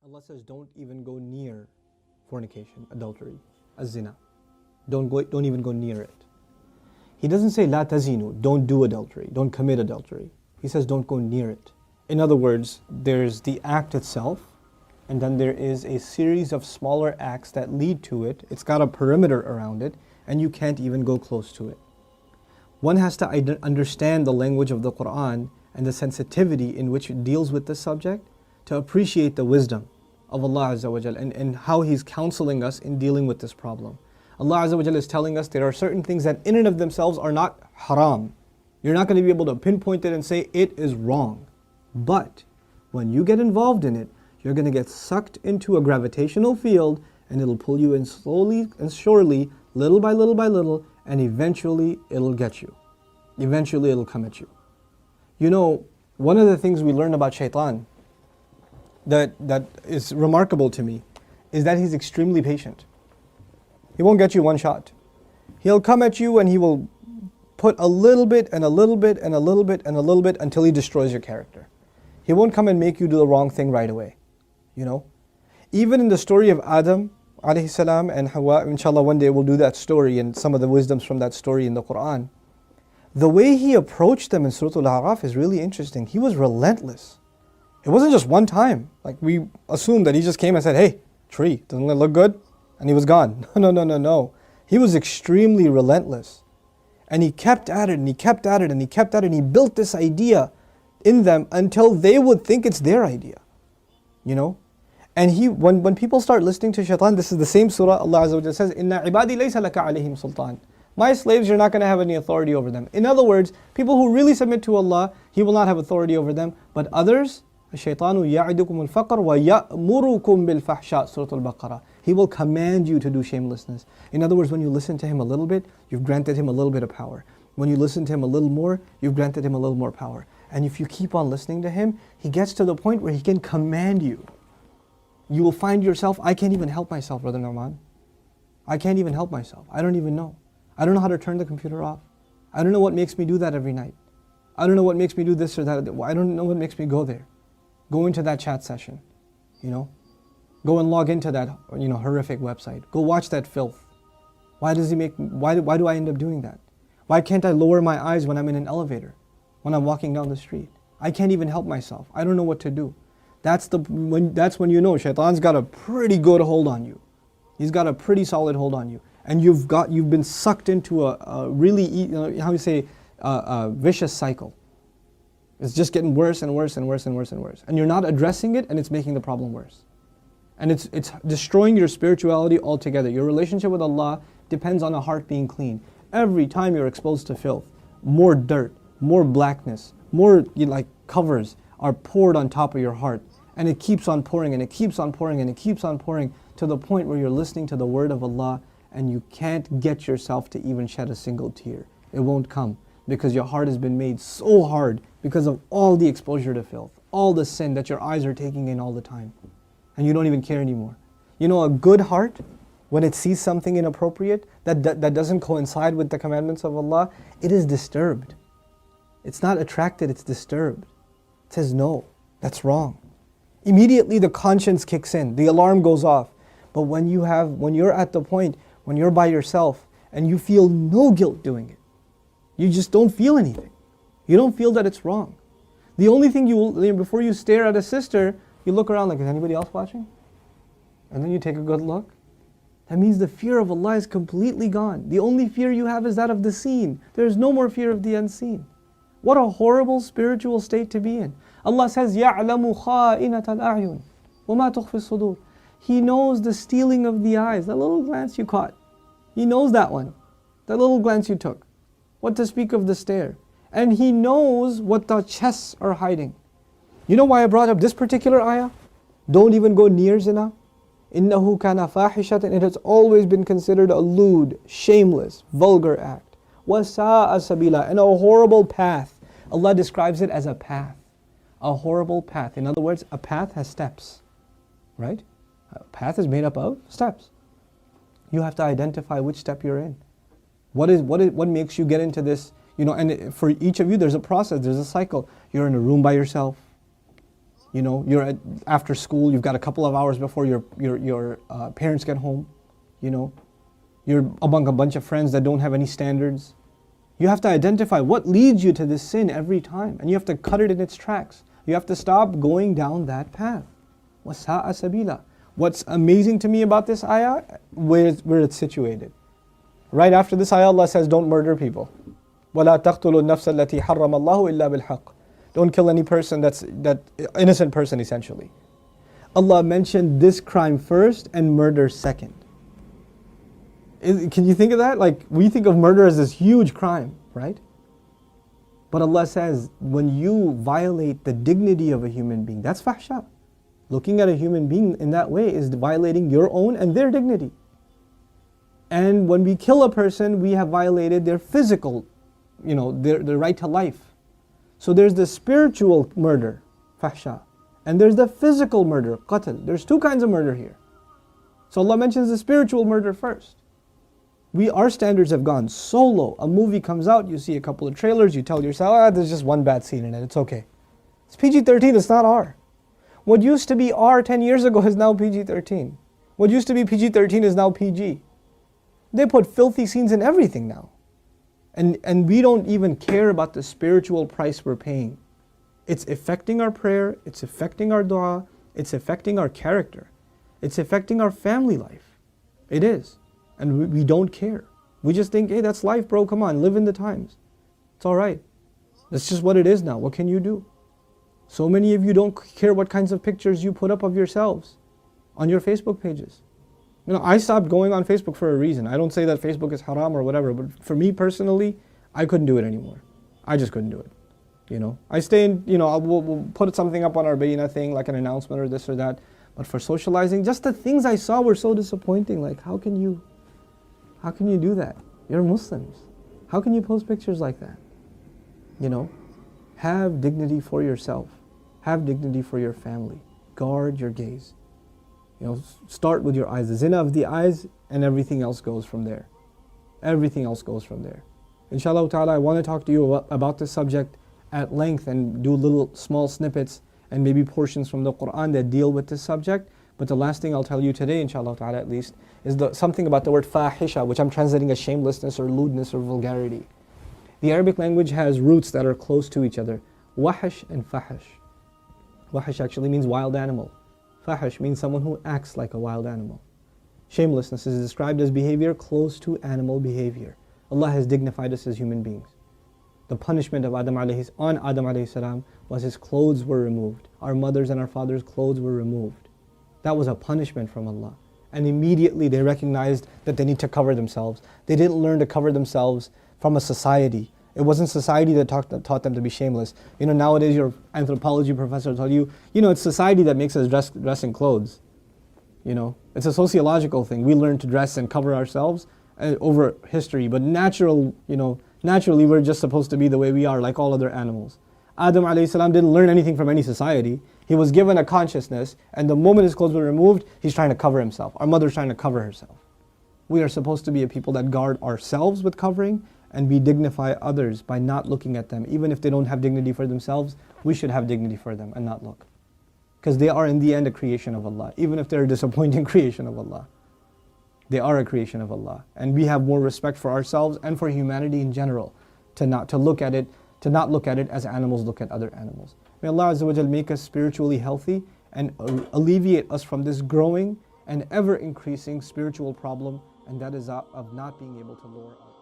Allah says, don't even go near fornication, adultery, az-zina. Don't even go near it. He doesn't say, la tazinu, don't do adultery, don't commit adultery. He says, don't go near it. In other words, there's the act itself, and then there is a series of smaller acts that lead to it. It's got a perimeter around it, and you can't even go close to it. One has to understand the language of the Quran and the sensitivity in which it deals with this subject to appreciate the wisdom of Allah Azza wa Jal and how He's counseling us in dealing with this problem. Allah Azza wa Jal is telling us there are certain things that in and of themselves are not haram. You're not going to be able to pinpoint it and say it is wrong. But when you get involved in it, you're going to get sucked into a gravitational field, and it'll pull you in slowly and surely, little by little by little, and eventually it'll get you. Eventually it'll come at you. You know, one of the things we learn about shaitan that is remarkable to me is that he's extremely patient. He won't get you one shot. He'll come at you and he will put a little bit and a little bit and a little bit and a little bit until he destroys your character. He won't come and make you do the wrong thing right away. You know, even in the story of Adam alayhi salam and Hawa, inshallah one day we'll do that story and some of the wisdoms from that story in the Quran. The way he approached them in Surah Al-A'raf is really interesting. He was relentless. It wasn't just one time. Like we assumed that he just came and said, hey, tree, doesn't it look good? And he was gone. No. He was extremely relentless. And he kept at it and he kept at it and he kept at it and he built this idea in them until they would think it's their idea. You know? And when people start listening to shaitan, this is the same surah, Allah Azza wa Jalla says, Inna ibadi laysa laka alayhim sultan. My slaves, you're not going to have any authority over them. In other words, people who really submit to Allah, He will not have authority over them. But others, الشَّيْطَانُ يَعِدُكُمُ الْفَقْرَ وَيَأْمُرُكُمْ بِالْفَحْشَاءِ Surah Al-Baqarah. He will command you to do shamelessness. In other words, when you listen to him a little bit, you've granted him a little bit of power. When you listen to him a little more, you've granted him a little more power. And if you keep on listening to him, he gets to the point where he can command you. You will find yourself, I can't even help myself, Brother Norman. I can't even help myself. I don't even know. I don't know how to turn the computer off. I don't know what makes me do that every night. I don't know what makes me do this or that. I don't know what makes me go there. Go into that chat session, you know. Go and log into that, horrific website. Go watch that filth. Why do I end up doing that? Why can't I lower my eyes when I'm in an elevator? When I'm walking down the street? I can't even help myself. I don't know what to do. That's when you know shaitan's got a pretty good hold on you. He's got a pretty solid hold on you. And you've been sucked into a really, a vicious cycle. It's just getting worse and worse and worse and worse and worse. And you're not addressing it, and it's making the problem worse. And it's destroying your spirituality altogether. Your relationship with Allah depends on a heart being clean. Every time you're exposed to filth, more dirt, more blackness, more covers are poured on top of your heart. And it keeps on pouring and it keeps on pouring and it keeps on pouring to the point where you're listening to the word of Allah and you can't get yourself to even shed a single tear. It won't come because your heart has been made so hard because of all the exposure to filth, all the sin that your eyes are taking in all the time. And you don't even care anymore. You know, a good heart, when it sees something inappropriate that doesn't coincide with the commandments of Allah, it is disturbed. It's not attracted, it's disturbed. It says, no, that's wrong. Immediately the conscience kicks in, the alarm goes off. But when you're at the point, when you're by yourself and you feel no guilt doing it, you just don't feel anything. You don't feel that it's wrong. The only thing before you stare at a sister, you look around like, is anybody else watching? And then you take a good look. That means the fear of Allah is completely gone. The only fear you have is that of the seen. There is no more fear of the unseen. What a horrible spiritual state to be in. Allah says, يَعْلَمُ خَائِنَةَ الْأَعْيُنِ وَمَا تُخْفِي الصُّدُورِ. He knows the stealing of the eyes, that little glance you caught. He knows that one, that little glance you took. What to speak of the stare. And He knows what the chests are hiding. You know why I brought up this particular ayah? Don't even go near zina. إِنَّهُ كَانَ فَاحِشَةً. It has always been considered a lewd, shameless, vulgar act. وَسَاءَ سَبِيلًا. And a horrible path. Allah describes it as a path. A horrible path. In other words, a path has steps. Right? A path is made up of steps. You have to identify which step you're in. What makes you get into this? And for each of you, there's a process, there's a cycle. You're in a room by yourself. You're after school, you've got a couple of hours before your parents get home. You're among a bunch of friends that don't have any standards. You have to identify what leads you to this sin every time, and you have to cut it in its tracks. You have to stop going down that path. وَسَاءَ سَبِيلًا. What's amazing to me about this ayah, where it's situated. Right after this ayah, Allah says, don't murder people. وَلَا تَقْتُلُوا النَّفْسَ الَّتِي حَرَّمَ اللَّهُ إِلَّا بِالْحَقِّ. Don't kill any person that innocent person essentially. Allah mentioned this crime first and murder second. Can you think of that? Like, we think of murder as this huge crime, right? But Allah says, when you violate the dignity of a human being, that's fahsha. Looking at a human being in that way is violating your own and their dignity. And when we kill a person, we have violated their physical, their right to life. So there's the spiritual murder, fahsha, and there's the physical murder, qatl. There's two kinds of murder here. So Allah mentions the spiritual murder first. Our standards have gone so low. A movie comes out, you see a couple of trailers, you tell yourself, there's just one bad scene in it, it's okay. It's PG-13, it's not R. What used to be R 10 years ago is now PG-13. What used to be PG-13 is now PG. They put filthy scenes in everything now. And we don't even care about the spiritual price we're paying. It's affecting our prayer, it's affecting our dua, it's affecting our character. It's affecting our family life. It is. And we don't care. We just think, hey, that's life, bro, come on, live in the times. It's alright. That's just what it is now. What can you do? So many of you don't care what kinds of pictures you put up of yourselves on your Facebook pages. I stopped going on Facebook for a reason. I don't say that Facebook is haram or whatever, but for me personally, I couldn't do it anymore. I just couldn't do it. I stay in, we'll put something up on our Bayna thing, like an announcement or this or that. But for socializing, just the things I saw were so disappointing. Like, how can you do that? You're Muslims. How can you post pictures like that? Have dignity for yourself. Have dignity for your family. Guard your gaze. Start with your eyes. The zina of the eyes, and everything else goes from there. Everything else goes from there. Inshallah ta'ala, I want to talk to you about this subject at length and do little small snippets and maybe portions from the Quran that deal with this subject. But the last thing I'll tell you today, inshallah ta'ala at least, is something about the word fahisha, which I'm translating as shamelessness or lewdness or vulgarity. The Arabic language has roots that are close to each other. Wahash and fahash. Wahash actually means wild animal. Fahash means someone who acts like a wild animal. Shamelessness is described as behavior close to animal behavior. Allah has dignified us as human beings. The punishment of on Adam alayhi salam was his clothes were removed. Our mothers and our fathers' clothes were removed. That was a punishment from Allah. And immediately they recognized that they need to cover themselves. They didn't learn to cover themselves from a society. It wasn't society that taught them to be shameless. Nowadays your anthropology professor told you, it's society that makes us dress in clothes. It's a sociological thing. We learn to dress and cover ourselves over history, but naturally we're just supposed to be the way we are, like all other animals. Adam alayhi salam didn't learn anything from any society. He was given a consciousness, and the moment his clothes were removed, he's trying to cover himself. Our mother's trying to cover herself. We are supposed to be a people that guard ourselves with covering, and we dignify others by not looking at them. Even if they don't have dignity for themselves, we should have dignity for them and not look. Because they are in the end a creation of Allah. Even if they're a disappointing creation of Allah, they are a creation of Allah. And we have more respect for ourselves and for humanity in general, to not look at it as animals look at other animals. May Allah Azza wa Jal make us spiritually healthy and alleviate us from this growing and ever increasing spiritual problem, and that is of not being able to lower our